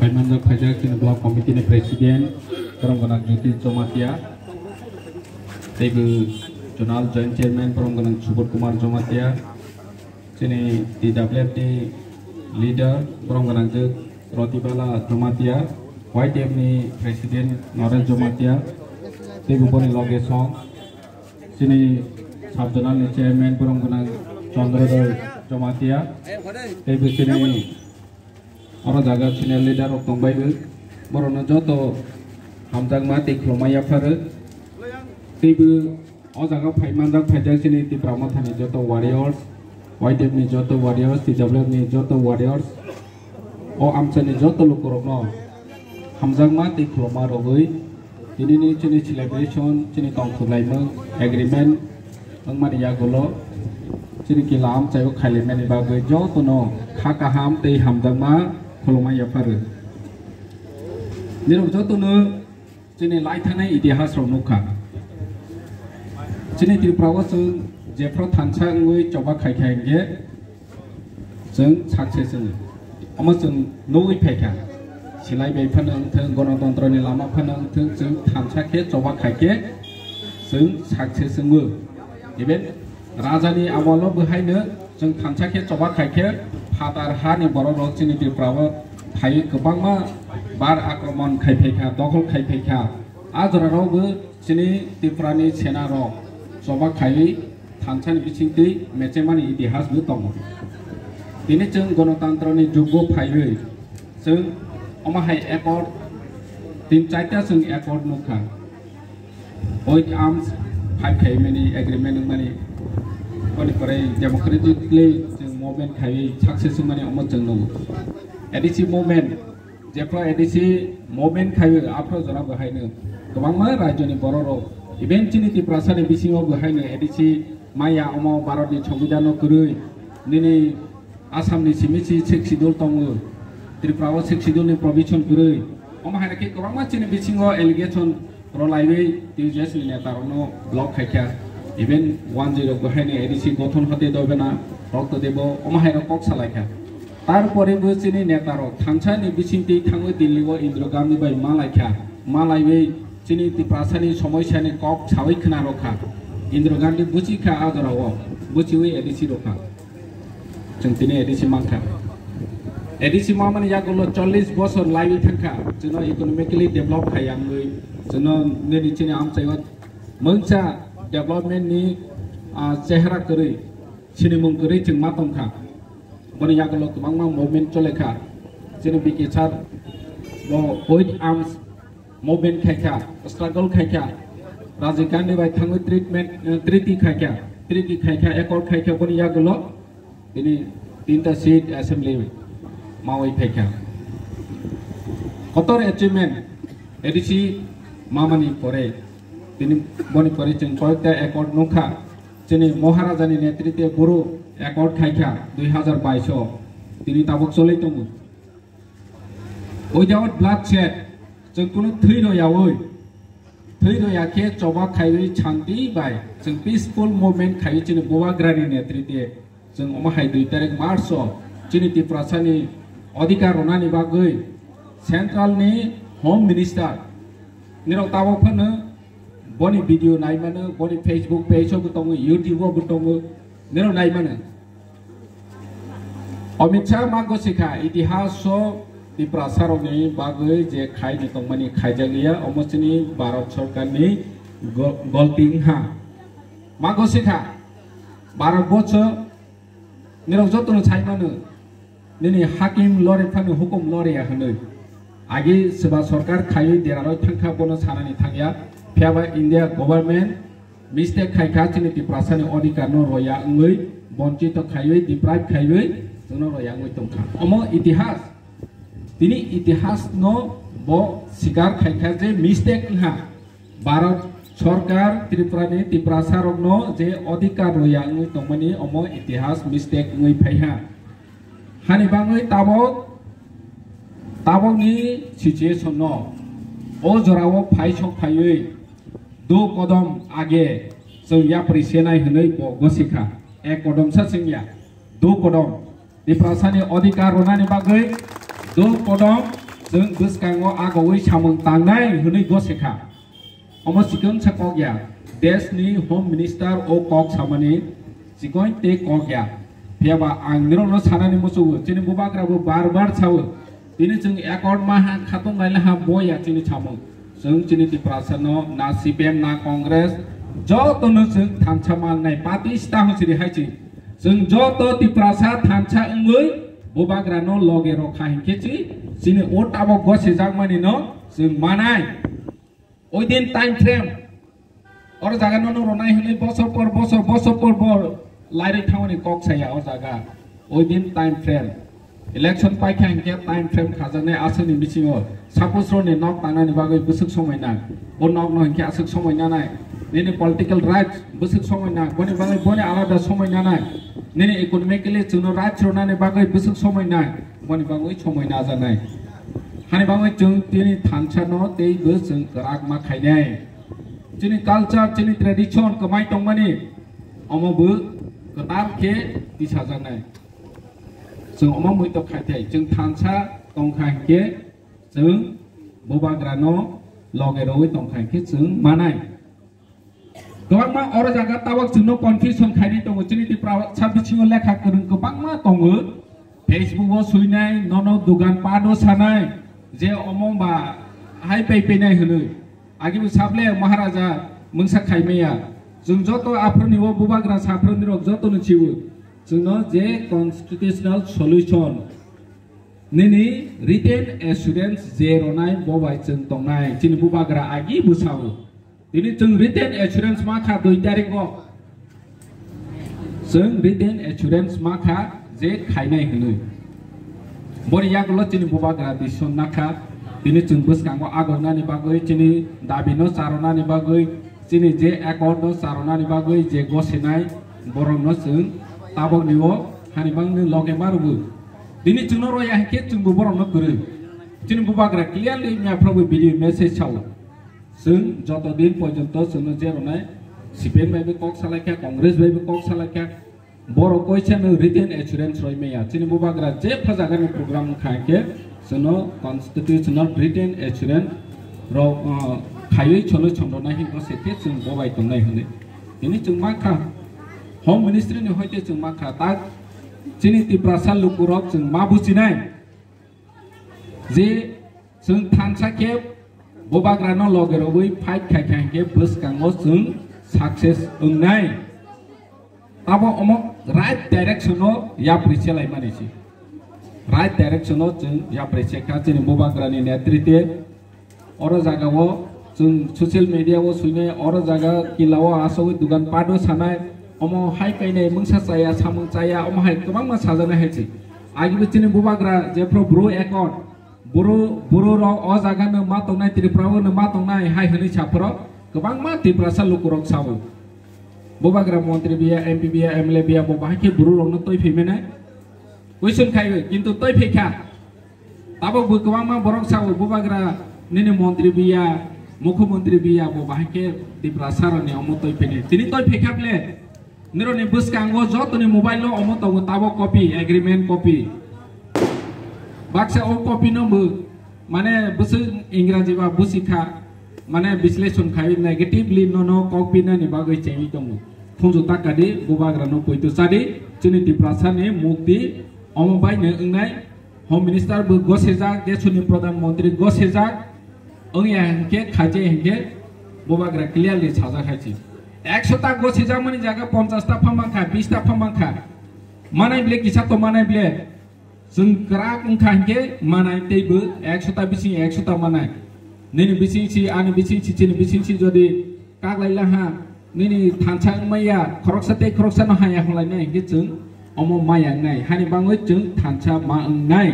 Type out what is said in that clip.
Paimanjak Pajak in Block Committee ni Presiden Perongganan Juti Jamatia Tebu Jonal Joint Chairman Perongganan Subur Kumar Jamatia Sini DWF ni Leader Perongganan Juk Rotibala Jamatia YTF ni Presiden Noren Jamatia Tebu Boni Loge Song Sini Subjonal ni Chairman Perongganan Chandra Jamatia Tebu sini orang jaga channel leader of Tombai, Morono Joto, Hamzang Mati, Kromaya Fare, Tibu, Ozaga Paimandak Pajak sini Tipra Motha ni Joto Warriors, YTF ni Joto Warriors, TWF ni Joto Warriors, O Amsa ni Joto Lukurokno, Hamzang Mati, Kroma Rogui, ini ni chini celebration, chini tongkulaimu, agreement, Angmania Golo, chini Killa Amsa yo Kalimen Bagai Joto no, Hakaham te Hamzang Ma. Kolomaya Fare. Niro joto no chini laithana itihas ro nukha. Chini Tipra wa sung jefro thancha ngui choba khai khai nge sung sakse sung. Ama sung noi phekha. Silai bai phanang thung gonotantra ni lama phanang thung sung thancha ke choba khai ke sung sakse sung mu. Even raja ni amalo bahai ne sung thancha ke choba khai ke Hatar hani borok rok chini Tipra thai kebangma bar akromon khaiphaikha dokol khaiphaikha ajra rok chini Tipra ni sena rok soba khai thanchani bichingti mechemani itihas bu tong tini chung ganatantra ni jugo phaiwe chung omahai accord tin chaita chung accord nukha oit arms phai khai many agreement many koni kore democratically movement khai success mani amot jengno edisi movement jepro edisi movement khai apro jora bahaino gobangma rajyoni bororo event chini Tipra sani bisingo bahaino edisi maya amo baroni সংবিধান kurui nini Assam ni simisi seksidul tongu Tipra wa seksidul ni provision kurui omahana ke gobangma chini bisingo allegation rolaiwe tjs ni netarono block khaikya event 10 bahaino edisi gothon hote dobena Rokto debo omahai rokok salaika. Tarpore chini netaro thancha ni bichingti thango Dilligo Indrogami bai malaika. Malaiwe chini Tipra sani samoysya ni kok chawai khna rokha. Indrogami buchikha adorawo. Buchiwe edisi rokha. Chungtini edisi mangkha. Edisi mamani yagulo 40 bosor laiwi thangkha. Chino economically develop khayangui. Chino neni chini amchaiwa mungcha development ni chehra kari. Sini mungkiri jeng matong kha, bani yagulo kebangma movement chole kha, sini bikisar bo oit arms movement khai kha, struggle khai kha, rajikan ni bai thangu treatment treaty khai kha, accord khai kha bani yagulo, ini tinta seat assembly mawai khai kha. Kotor achievement, edisi mamani pore, ini bani pore jeng koyta accord nukha. Chini Maharaja ni netritwe buru accord khaikha 2022 tini tabok solei tongo without bloodshed jeng kuno thui roya ke choba khaiwi chanti bai jeng peaceful movement khai chini Bowagrani netritwe jeng omahai 2 tarik March chini Tipra sani adhikar ronani bagui central ni home minister nirok tabok phano boni video nai mana boni Facebook page butongo YouTube butongo nero nai mana Amit Shah mago sikha itihas so Tipra saroni bagai je khai ni tongmani khai jagiya omosini Bharat sarkar ni golting ha mago sikha 12 bochor nero jotono chai mana nini hakim lore phanu hukum lore ya hanoi agi seba sarkar khai deraroi thangkha bono sanani thangya Piaba India government mistake khai kha chini Tipra sani adhikar no roya ngui bonchito khaiwe deprive khaiwe jono roya ngui tongkha omo itihas tini itihas no bo sikar khai kha je mistake ha Bharat sarkar Tripura ni Tipra sarok no je adhikar roya ngui tongmani omo itihas mistake ngui phaiha hani bangui tabok ni situation no o jorawo phai chok phaiwe दो कदम आगे जों या परिसेनाय हनै गसिखा एक कदम सा जोंनिया दो कदम Tipra sani adhikar ronani bagai दो कदम जों बसकांगो आगोवै सामों तांनाय हनै गसेखा अमो सिकोम सकगया देशनि होम मिनिस्टार ओ कक सामानि सिकोय ते कगया फेबा आंनिरनो सानानि मोसौबो तिनि बुबाग्राबो बार सावो तिनि जों एकर्ड माहा खातों गायलाहा बया तिनि सामों जों तिनि तिप्रासानो ना सीपीएम ना कांग्रेस जतनो जों थांचा मांनाय पार्टी स्टा हसिरि हायचि जों जत तिप्रासा थांचा अंगै बुबाग्रानो लगे रखा हिंकेचि जिनि ओटाबो गसे जागमानि न जों मानाय ओइदिन टाइम फ्रेम और जागानो न रनाय हनै बसर पर लाइरै थावनि कक साया ओ जागा ओइदिन टाइम फ्रेम इलेक्शन पाइखा हिंके टाइम फ्रेम खाजानाय आसोनि मिसिङो सापुस्रनि नक तानानि बागै बोसोक समायना ओ नक न हिंके आसोक समायना नाय नेनि पलिटिकल राइट्स बोसोक समायना बनि बागै बनि आलादा समायना नाय नेनि इकोनॉमिकली जोंनो राइट्स रनानि बागै बोसोक समायना बनि बागै समायना जानाय हानि बागै जों तिनि थानसानो तेबो जों रागमा खायनाय तिनि कल्चर तिनि ट्रेडिशन कमाय दंमानि अमबो कतार के दिशा जानाय जों अमा मैत खायथाय जों थानसा दंखायके जों बुबाग्रानो लगे रवै दंखायके जों मानाय गोबांमा और जागा तावक जोंनो कन्फ्यूजन खायनाय दङ जोंनि दिप्रा साबिसिङो लेखा गोरों गोबांमा दङ फेसबुकआव सुइनाय ननो दुगान पादो सानाय जे अमबा हाय पैनाय होनो आगिबो साबले महाराजा मोंसा खायमाया जों जत आफ्रोनिबो बुबाग्रा साफ्रोनिरो जतनो चिबो जोंनो जे कन्स्टिट्यूशनल सल्यूशन नेनि रिटेन एश्योरेंस जे रनाय बबाय जों दंनाय जिनि बुबाग्रा आगि बुसावो दिनै जों रिटेन एश्योरेंस माखा 2 तारिखआव जों रिटेन एश्योरेंस माखा जे खायनाय होनो बरियागल जिनि बुबाग्रा दिसन नाखा दिनै जों बसकांगो आगरनानि बागै जिनि दाबिनो सारनानि बागै जिनि जे एकर्डनो सारनानि बागै जे गसेनाय बरनो जों ताबक निवो हानिबांनि लगे मारुबो दिनै जोंनो रया हेके जों बरनो गरो जिनि बुबाग्रा क्लियरलि म्याफ्राबो भिडिअ मेसेज सावो जों जत दिन पर्यन्त जोंनो जेरनाय सीपीएम बायबो कक सालायखा कांग्रेस बायबो कक सालायखा बर कोइसानो रिटेन एश्योरेंस रयमेया जिनि बुबाग्रा जे फजागानि प्रोग्राम खायके जोंनो कन्स्टिट्यूशनल रिटेन एश्योरेंस र खायै छलो छन्दनाय हिंगो सेथे जों बबाय दंनाय होनो दिनै जों माखा होम मिनिस्ट्री नि होइते जों माखा ता जिनि तिप्रासा लुकुरक जों मा बुजिनाय जे जों थानसा के बुबाग्रानो लगेरबै फाइट खायखांके बसकांगो जों सक्सेस ओंनाय ताबो अमक राइट डायरेक्शनो या प्रिसेलाय मानिसि राइट डायरेक्शनो जों या प्रिसेका जिनि बुबाग्रानि नेतृत्व और जागावो जों सोशल मीडियावो सुइनाय और जागा किलावो आसोवै दुगान पादो सानाय अमो हाय कायनाय मोंसा चाया सामों चाया अमो हाय गोबां मा साजानाय हायसि आगिबो जिनि बुबाग्रा जेफ्रो ब्रो एकर्ड बुरो र अ जागानो मा तंनाय त्रिपुरावनो मा तंनाय हाय हनै साफोराव गोबां मा त्रिपुरासा लुकुरक सावो बुबाग्रा मंत्री बिया एमपी बिया एमएलए बिया बबाहाके बुरो रंनो तय फैमेनाय क्वेश्चन खायो किन्तु तय फैखा ताबो गोबां मा बरक सावो बुबाग्रा निनि मंत्री बिया मुख्यमंत्री बिया बबाहाके त्रिपुरासा रनि अमो तय फैने तिनि तय फैखाब्ले निरोनि बसकांगो जतनि मोबाइल लो अमो तंगो ताबो कपि एग्रीमेंट कपि बाक्सा ओ कपि नबो माने बस इंराजी बा बुसिखा माने विश्लेषण खाय नेगेटिवली नो कपि ननि बागै चेमि दङ फुंजु ताकादि बुबाग्रानो पयतो सादि जोंनि त्रिपुरासानि मुक्ति अमो बायनो ओंनाय होम मिनिस्टार बो गसेजा देशनि प्रधानमंत्री गसेजा ओंया हेंके खाजे हेंके बुबाग्रा क्लियरलि साजा खायसि 100 ता गसेजा मनि जागा 50 ता फमांखा 20 ता फमांखा मानाय ब्ले किसा तो मानाय ब्ले जों ग्राक ओंखांके मानाय तेबो 100 ता बिसिं 100 ता मानाय नेनि बिसिंसि आनि बिसिंसि चिनि बिसिंसि जदि कागलायलाहा नेनि थानसा मैया खरकसाते खरकसानो हाया हलायनाय हेंके जों अमो मायांनाय हानि बाङै जों थानसा मा ओंनाय